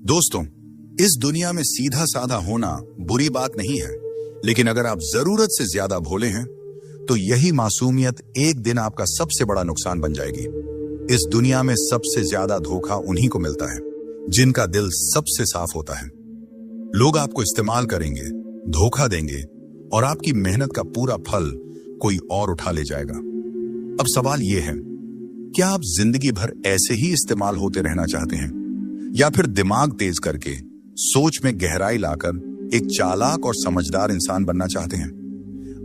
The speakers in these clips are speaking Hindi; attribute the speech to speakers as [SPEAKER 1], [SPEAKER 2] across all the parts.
[SPEAKER 1] दोस्तों, इस दुनिया में सीधा साधा होना बुरी बात नहीं है, लेकिन अगर आप जरूरत से ज्यादा भोले हैं तो यही मासूमियत एक दिन आपका सबसे बड़ा नुकसान बन जाएगी। इस दुनिया में सबसे ज्यादा धोखा उन्हीं को मिलता है जिनका दिल सबसे साफ होता है। लोग आपको इस्तेमाल करेंगे, धोखा देंगे और आपकी मेहनत का पूरा फल कोई और उठा ले जाएगा। अब सवाल यह है, क्या आप जिंदगी भर ऐसे ही इस्तेमाल होते रहना चाहते हैं या फिर दिमाग तेज करके सोच में गहराई लाकर एक चालाक और समझदार इंसान बनना चाहते हैं?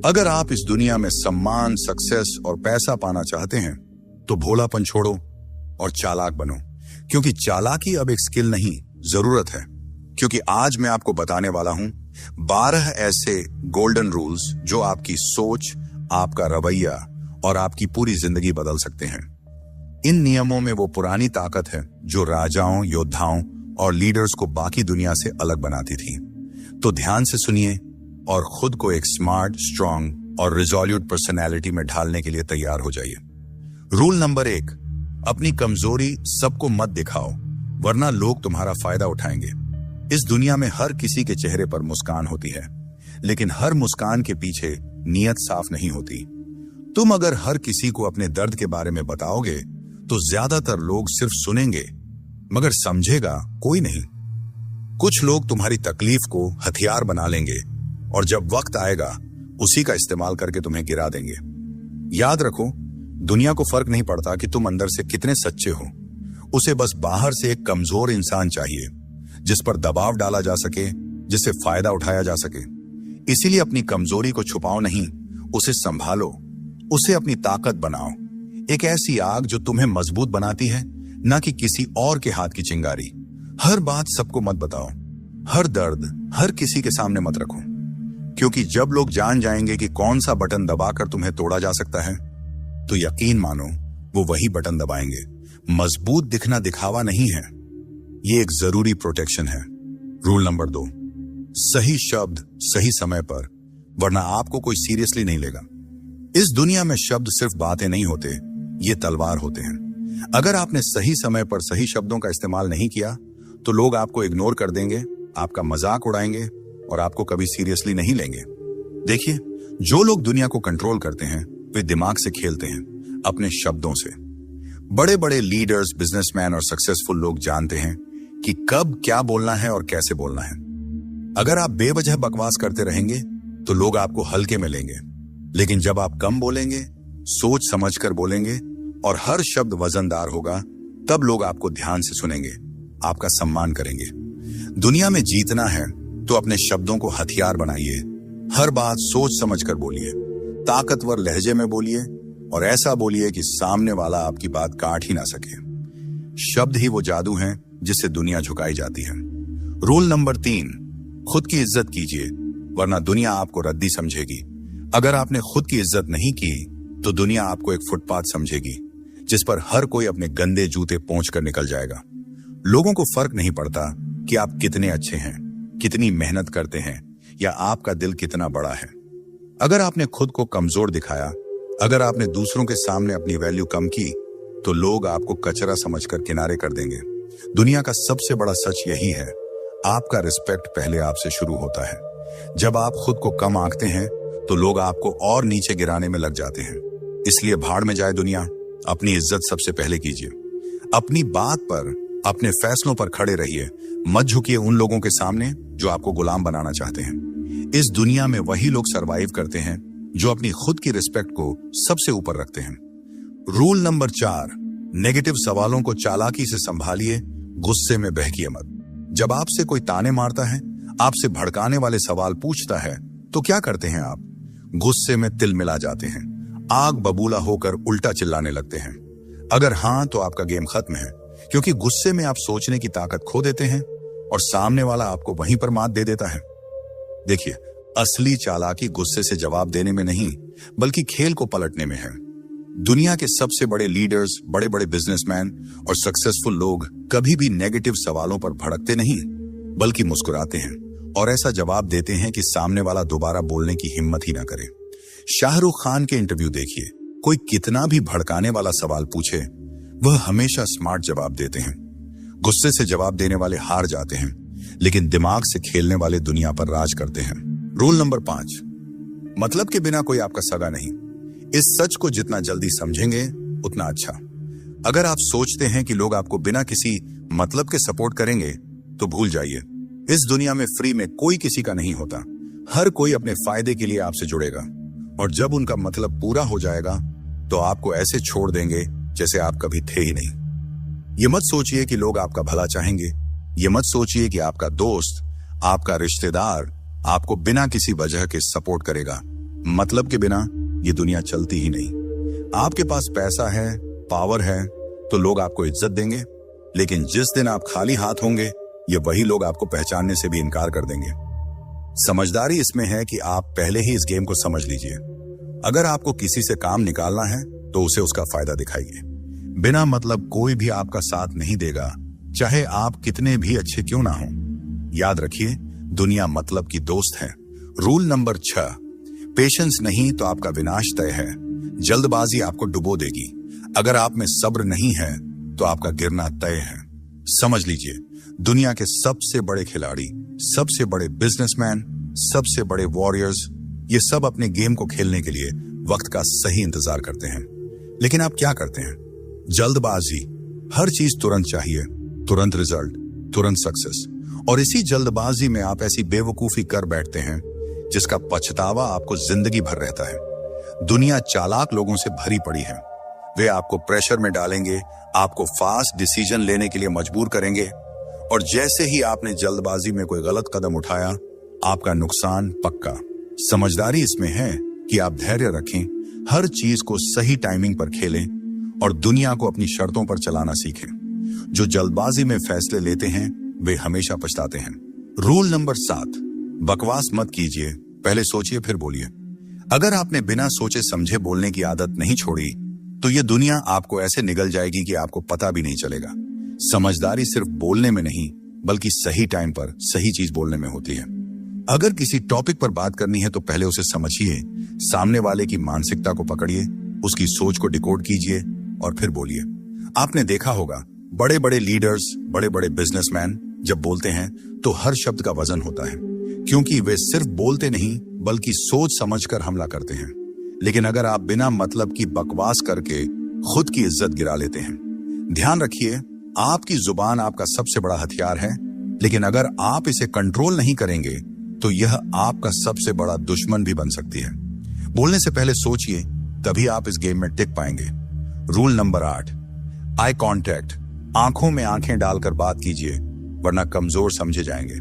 [SPEAKER 1] अगर आप इस दुनिया में सम्मान, सक्सेस और पैसा पाना चाहते हैं तो भोलापन छोड़ो और चालाक बनो, क्योंकि चालाकी अब एक स्किल नहीं, जरूरत है। क्योंकि आज मैं आपको बताने वाला हूं 12 ऐसे गोल्डन रूल्स जो आपकी सोच, आपका रवैया और आपकी पूरी जिंदगी बदल सकते हैं। इन नियमों में वो पुरानी ताकत है जो राजाओं, योद्धाओं और लीडर्स को बाकी दुनिया से अलग बनाती थी। तो ध्यान से सुनिए और खुद को एक स्मार्ट, स्ट्रांग और रिजोल्यूट पर्सनैलिटी में ढालने के लिए तैयार हो जाइए। रूल नंबर 1, अपनी कमजोरी सबको मत दिखाओ, वरना लोग तुम्हारा फायदा उठाएंगे। इस दुनिया में हर किसी के चेहरे पर मुस्कान होती है, लेकिन हर मुस्कान के पीछे नीयत साफ नहीं होती। तुम अगर हर किसी को अपने दर्द के बारे में बताओगे तो ज्यादातर लोग सिर्फ सुनेंगे, मगर समझेगा कोई नहीं। कुछ लोग तुम्हारी तकलीफ को हथियार बना लेंगे और जब वक्त आएगा उसी का इस्तेमाल करके तुम्हें गिरा देंगे। याद रखो, दुनिया को फर्क नहीं पड़ता कि तुम अंदर से कितने सच्चे हो। उसे बस बाहर से एक कमजोर इंसान चाहिए जिस पर दबाव डाला जा सके, जिससे फायदा उठाया जा सके। इसीलिए अपनी कमजोरी को छुपाओ नहीं, उसे संभालो, उसे अपनी ताकत बनाओ। एक ऐसी आग जो तुम्हें मजबूत बनाती है, ना कि किसी और के हाथ की चिंगारी। हर बात सबको मत बताओ, हर दर्द हर किसी के सामने मत रखो, क्योंकि जब लोग जान जाएंगे कि कौन सा बटन दबाकर तुम्हें तोड़ा जा सकता है, तो यकीन मानो वो वही बटन दबाएंगे। मजबूत दिखना दिखावा नहीं है, ये एक जरूरी प्रोटेक्शन है। रूल नंबर 2, सही शब्द सही समय पर, वरना आपको कोई सीरियसली नहीं लेगा। इस दुनिया में शब्द सिर्फ बातें नहीं होते, ये तलवार होते हैं। अगर आपने सही समय पर सही शब्दों का इस्तेमाल नहीं किया तो लोग आपको इग्नोर कर देंगे, आपका मजाक उड़ाएंगे और आपको कभी सीरियसली नहीं लेंगे। देखिए, जो लोग दुनिया को कंट्रोल करते हैं वे दिमाग से खेलते हैं, अपने शब्दों से। बड़े बड़े लीडर्स, बिजनेसमैन और सक्सेसफुल लोग जानते हैं कि कब क्या बोलना है और कैसे बोलना है। अगर आप बेवजह बकवास करते रहेंगे तो लोग आपको हल्के में लेंगे, लेकिन जब आप कम बोलेंगे, सोच समझकर बोलेंगे और हर शब्द वजनदार होगा, तब लोग आपको ध्यान से सुनेंगे, आपका सम्मान करेंगे। दुनिया में जीतना है तो अपने शब्दों को हथियार बनाइए। हर बात सोच समझकर बोलिए, ताकतवर लहजे में बोलिए और ऐसा बोलिए कि सामने वाला आपकी बात काट ही ना सके। शब्द ही वो जादू है जिससे दुनिया झुकाई जाती है। रूल नंबर 3, खुद की इज्जत कीजिए, वरना दुनिया आपको रद्दी समझेगी। अगर आपने खुद की इज्जत नहीं की तो दुनिया आपको एक फुटपाथ समझेगी जिस पर हर कोई अपने गंदे जूते पोंछकर निकल जाएगा। लोगों को फर्क नहीं पड़ता कि आप कितने अच्छे हैं, कितनी मेहनत करते हैं या आपका दिल कितना बड़ा है। अगर आपने खुद को कमजोर दिखाया, अगर आपने दूसरों के सामने अपनी वैल्यू कम की, तो लोग आपको कचरा समझकर किनारे कर देंगे। दुनिया का सबसे बड़ा सच यही है, आपका रिस्पेक्ट पहले आपसे शुरू होता है। जब आप खुद को कम आंकते हैं तो लोग आपको और नीचे गिराने में लग जाते हैं। इसलिए भाड़ में जाए दुनिया, अपनी इज्जत सबसे पहले कीजिए। अपनी बात पर, अपने फैसलों पर खड़े रहिए। मत झुकिए उन लोगों के सामने जो आपको गुलाम बनाना चाहते हैं। इस दुनिया में वही लोग सरवाइव करते हैं जो अपनी खुद की रिस्पेक्ट को सबसे ऊपर रखते हैं। रूल नंबर 4, नेगेटिव सवालों को चालाकी से संभालिए, गुस्से में बहकिए मत। जब आपसे कोई ताने मारता है, आपसे भड़काने वाले सवाल पूछता है, तो क्या करते हैं आप? गुस्से में तिल मिला जाते हैं, आग बबूला होकर उल्टा चिल्लाने लगते हैं। अगर हां तो आपका गेम खत्म है, क्योंकि गुस्से में आप सोचने की ताकत खो देते हैं और सामने वाला आपको वहीं पर मात दे देता है। देखिए, असली चालाकी गुस्से से जवाब देने में नहीं, बल्कि खेल को पलटने में है। दुनिया के सबसे बड़े लीडर्स, बड़े बड़े बिजनेसमैन और सक्सेसफुल लोग कभी भी नेगेटिव सवालों पर भड़कते नहीं, बल्कि मुस्कुराते हैं और ऐसा जवाब देते हैं कि सामने वाला दोबारा बोलने की हिम्मत ही ना करे। शाहरुख खान के इंटरव्यू देखिए, कोई कितना भी भड़काने वाला सवाल पूछे, वह हमेशा स्मार्ट जवाब देते हैं। गुस्से से जवाब देने वाले हार जाते हैं, लेकिन दिमाग से खेलने वाले दुनिया पर राज करते हैं। रूल नंबर 5, मतलब के बिना कोई आपका सगा नहीं। इस सच को जितना जल्दी समझेंगे उतना अच्छा। अगर आप सोचते हैं कि लोग आपको बिना किसी मतलब के सपोर्ट करेंगे तो भूल जाइए। इस दुनिया में फ्री में कोई किसी का नहीं होता। हर कोई अपने फायदे के लिए आपसे जुड़ेगा, और जब उनका मतलब पूरा हो जाएगा तो आपको ऐसे छोड़ देंगे जैसे आप कभी थे ही नहीं। ये मत सोचिए कि लोग आपका भला चाहेंगे। ये मत सोचिए कि आपका दोस्त, आपका रिश्तेदार आपको बिना किसी वजह के सपोर्ट करेगा। मतलब के बिना ये दुनिया चलती ही नहीं। आपके पास पैसा है, पावर है, तो लोग आपको इज्जत देंगे, लेकिन जिस दिन आप खाली हाथ होंगे ये वही लोग आपको पहचानने से भी इनकार कर देंगे। समझदारी इसमें है कि आप पहले ही इस गेम को समझ लीजिए। अगर आपको किसी से काम निकालना है तो उसे उसका फायदा दिखाइए। बिना मतलब कोई भी आपका साथ नहीं देगा, चाहे आप कितने भी अच्छे क्यों ना हो। याद रखिए, दुनिया मतलब की दोस्त है। रूल नंबर 6, पेशेंस नहीं तो आपका विनाश तय है। जल्दबाजी आपको डुबो देगी। अगर आप में सब्र नहीं है तो आपका गिरना तय है। समझ लीजिए, दुनिया के सबसे बड़े खिलाड़ी, सबसे बड़े बिजनेसमैन, सबसे बड़े वॉरियर्स, ये सब अपने गेम को खेलने के लिए वक्त का सही इंतजार करते हैं। लेकिन आप क्या करते हैं? जल्दबाजी। हर चीज तुरंत चाहिए, तुरंत रिजल्ट, तुरंत सक्सेस। और इसी जल्दबाजी में आप ऐसी बेवकूफी कर बैठते हैं जिसका पछतावा आपको जिंदगी भर रहता है। दुनिया चालाक लोगों से भरी पड़ी है। वे आपको प्रेशर में डालेंगे, आपको फास्ट डिसीजन लेने के लिए मजबूर करेंगे, और जैसे ही आपने जल्दबाजी में कोई गलत कदम उठाया, आपका नुकसान पक्का। समझदारी इसमें है कि आप धैर्य रखें, हर चीज को सही टाइमिंग पर खेलें और दुनिया को अपनी शर्तों पर चलाना सीखें। जो जल्दबाजी में फैसले लेते हैं वे हमेशा पछताते हैं। रूल नंबर 7, बकवास मत कीजिए, पहले सोचिए फिर बोलिए। अगर आपने बिना सोचे समझे बोलने की आदत नहीं छोड़ी तो ये दुनिया आपको ऐसे निगल जाएगी कि आपको पता भी नहीं चलेगा। समझदारी सिर्फ बोलने में नहीं बल्कि सही टाइम पर सही चीज बोलने में होती है। अगर किसी टॉपिक पर बात करनी है तो पहले उसे समझिए, सामने वाले की मानसिकता को पकड़िए, उसकी सोच को डिकोड कीजिए और फिर बोलिए। आपने देखा होगा, बड़े बड़े लीडर्स, बड़े बड़े बिजनेसमैन जब बोलते हैं तो हर शब्द का वजन होता है, क्योंकि वे सिर्फ बोलते नहीं बल्कि सोच समझकर हमला करते हैं। लेकिन अगर आप बिना मतलब की बकवास करके खुद की इज्जत गिरा लेते हैं। ध्यान रखिए, आपकी जुबान आपका सबसे बड़ा हथियार है, लेकिन अगर आप इसे कंट्रोल नहीं करेंगे तो यह आपका सबसे बड़ा दुश्मन भी बन सकती है। बोलने से पहले सोचिए, तभी आप इस गेम में टिक पाएंगे। Rule number 8, eye contact. आंखों में आंखें डालकर बात कीजिए, वरना कमजोर समझे जाएंगे।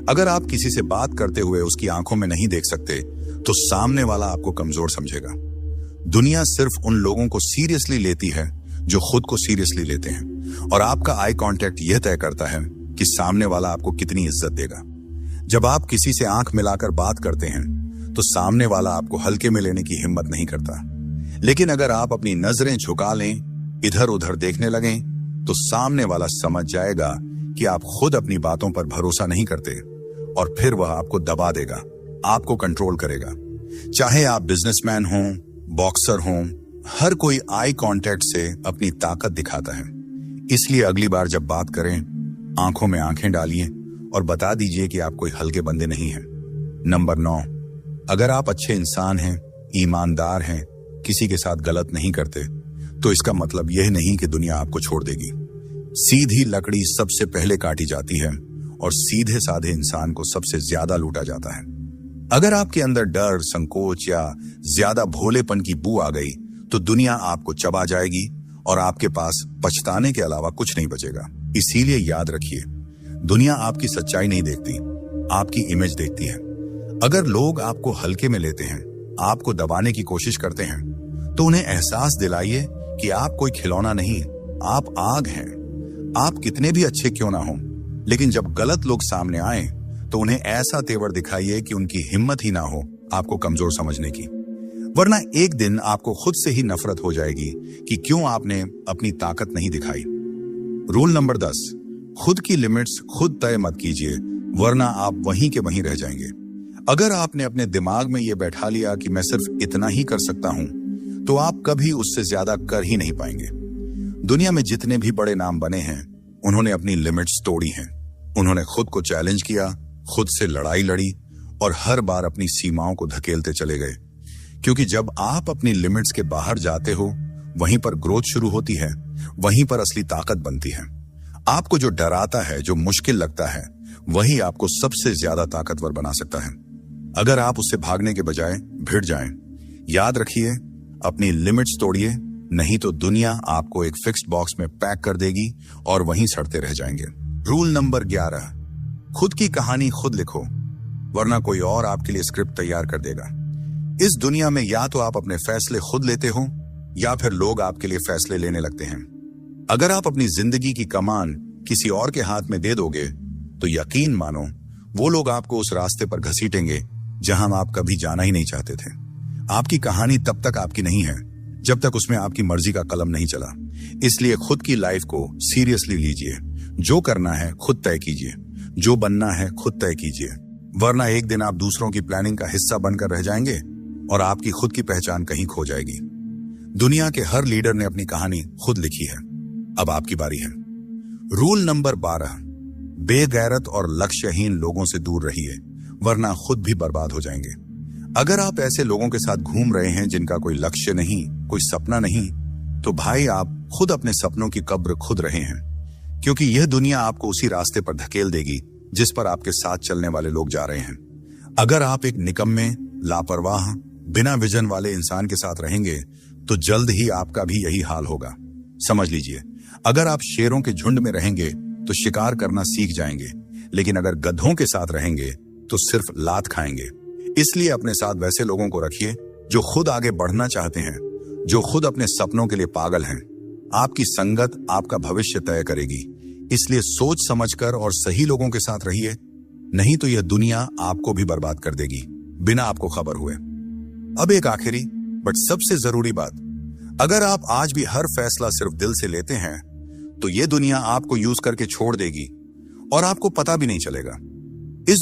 [SPEAKER 1] अगर आप किसी से बात करते हुए उसकी आंखों में नहीं देख सकते तो सामने वाला आपको कमजोर समझेगा। दुनिया सिर्फ उन लोगों को सीरियसली लेती है जो खुद को सीरियसली लेते हैं, और आपका आई कांटेक्ट यह तय करता है कि सामने वाला आपको कितनी इज्जत देगा। जब आप किसी से आंख मिलाकर बात करते हैं तो सामने वाला आपको हल्के में लेने की हिम्मत नहीं करता, लेकिन अगर आप अपनी नजरें झुका लें, इधर उधर देखने लगें, तो सामने वाला समझ जाएगा कि आप खुद अपनी बातों पर भरोसा नहीं करते, और फिर वह आपको दबा देगा, आपको कंट्रोल करेगा। चाहे आप बिजनेसमैन हों, बॉक्सर हों, हर कोई आई कांटेक्ट से अपनी ताकत दिखाता है। इसलिए अगली बार जब बात करें, आंखों में आंखें डालिए और बता दीजिए कि आप कोई हल्के बंदे नहीं हैं। नंबर 9, अगर आप अच्छे इंसान हैं, ईमानदार हैं, किसी के साथ गलत नहीं करते, तो इसका मतलब यह नहीं कि दुनिया आपको छोड़ देगी। सीधी लकड़ी सबसे पहले काटी जाती है और सीधे साधे इंसान को सबसे ज्यादा लूटा जाता है। अगर आपके अंदर डर, संकोच या ज्यादा भोलेपन की बू आ गई तो दुनिया आपको चबा जाएगी और आपके पास पछताने के अलावा कुछ नहीं बचेगा। इसीलिए याद रखिए, दुनिया आपकी सच्चाई नहीं देखती, आपकी इमेज देखती है। अगर लोग आपको हल्के में लेते हैं, आपको दबाने की कोशिश करते हैं, तो उन्हें एहसास दिलाइए कि आप कोई खिलौना नहीं, आप आग हैं। आप कितने भी अच्छे क्यों ना हो, लेकिन जब गलत लोग सामने आए तो उन्हें ऐसा तेवर दिखाइए कि उनकी हिम्मत ही ना हो आपको कमजोर समझने की, वरना एक दिन आपको खुद से ही नफरत हो जाएगी कि क्यों आपने अपनी ताकत नहीं दिखाई। रूल नंबर 10, खुद की लिमिट्स खुद तय मत कीजिए, वरना आप वहीं के वहीं रह जाएंगे। अगर आपने अपने दिमाग में यह बैठा लिया कि मैं सिर्फ इतना ही कर सकता हूं, तो आप कभी उससे ज्यादा कर ही नहीं पाएंगे। दुनिया में जितने भी बड़े नाम बने हैं, उन्होंने अपनी लिमिट्स तोड़ी हैं। उन्होंने खुद को चैलेंज किया, खुद से लड़ाई लड़ी और हर बार अपनी सीमाओं को धकेलते चले गए। क्योंकि जब आप अपनी लिमिट्स के बाहर जाते हो, वहीं पर ग्रोथ शुरू होती है, वहीं पर असली ताकत बनती है। आपको जो डराता है, जो मुश्किल लगता है, वही आपको सबसे ज्यादा ताकतवर बना सकता है। अगर आप उससे भागने के बजाय भिड़ जाएं, याद रखिए, अपनी लिमिट्स तोड़िए, नहीं तो दुनिया आपको एक फिक्स्ड बॉक्स में पैक कर देगी और वहीं सड़ते रह जाएंगे। रूल नंबर 11, खुद की कहानी खुद लिखो, वरना कोई और आपके लिए स्क्रिप्ट तैयार कर देगा। इस दुनिया में या तो आप अपने फैसले खुद लेते हो या फिर लोग आपके लिए फैसले लेने लगते हैं। अगर आप अपनी जिंदगी की कमान किसी और के हाथ में दे दोगे तो यकीन मानो वो लोग आपको उस रास्ते पर घसीटेंगे जहां आप कभी जाना ही नहीं चाहते थे। आपकी कहानी तब तक आपकी नहीं है जब तक उसमें आपकी मर्जी का कलम नहीं चला। इसलिए खुद की लाइफ को सीरियसली लीजिए। जो करना है खुद तय कीजिए, जो बनना है खुद तय कीजिए, वरना एक दिन आप दूसरों की प्लानिंग का हिस्सा बनकर रह जाएंगे और आपकी खुद की पहचान कहीं खो जाएगी। दुनिया के हर लीडर ने अपनी कहानी खुद लिखी है, अब आपकी बारी है। रूल नंबर 12, बेगैरत और लक्ष्यहीन लोगों से दूर रहिए, वरना खुद भी बर्बाद हो जाएंगे। अगर आप ऐसे लोगों के साथ घूम रहे हैं जिनका कोई लक्ष्य नहीं, कोई सपना नहीं, तो भाई आप खुद अपने सपनों की कब्र खुद रहे हैं। क्योंकि यह दुनिया आपको उसी रास्ते पर धकेल देगी जिस पर आपके साथ चलने वाले लोग जा रहे हैं। अगर आप एक निकम्मे, लापरवाह, बिना विजन वाले इंसान के साथ रहेंगे तो जल्द ही आपका भी यही हाल होगा। समझ लीजिए, अगर आप शेरों के झुंड में रहेंगे तो शिकार करना सीख जाएंगे, लेकिन अगर गधों के साथ रहेंगे तो सिर्फ लात खाएंगे। इसलिए अपने साथ वैसे लोगों को रखिए जो खुद आगे बढ़ना चाहते हैं, जो खुद अपने सपनों के लिए पागल हैं। आपकी संगत आपका भविष्य तय करेगी, इसलिए सोच समझकर और सही लोगों के साथ रहिए, नहीं तो यह दुनिया आपको भी बर्बाद कर देगी बिना आपको खबर हुए। अब एक आखिरी बट सबसे जरूरी बात, अगर आप आज भी हर फैसला सिर्फ दिल से लेते हैं तो यह दुनिया आपको यूज करके छोड़ देगी और आपको पता भी नहीं चलेगा। इस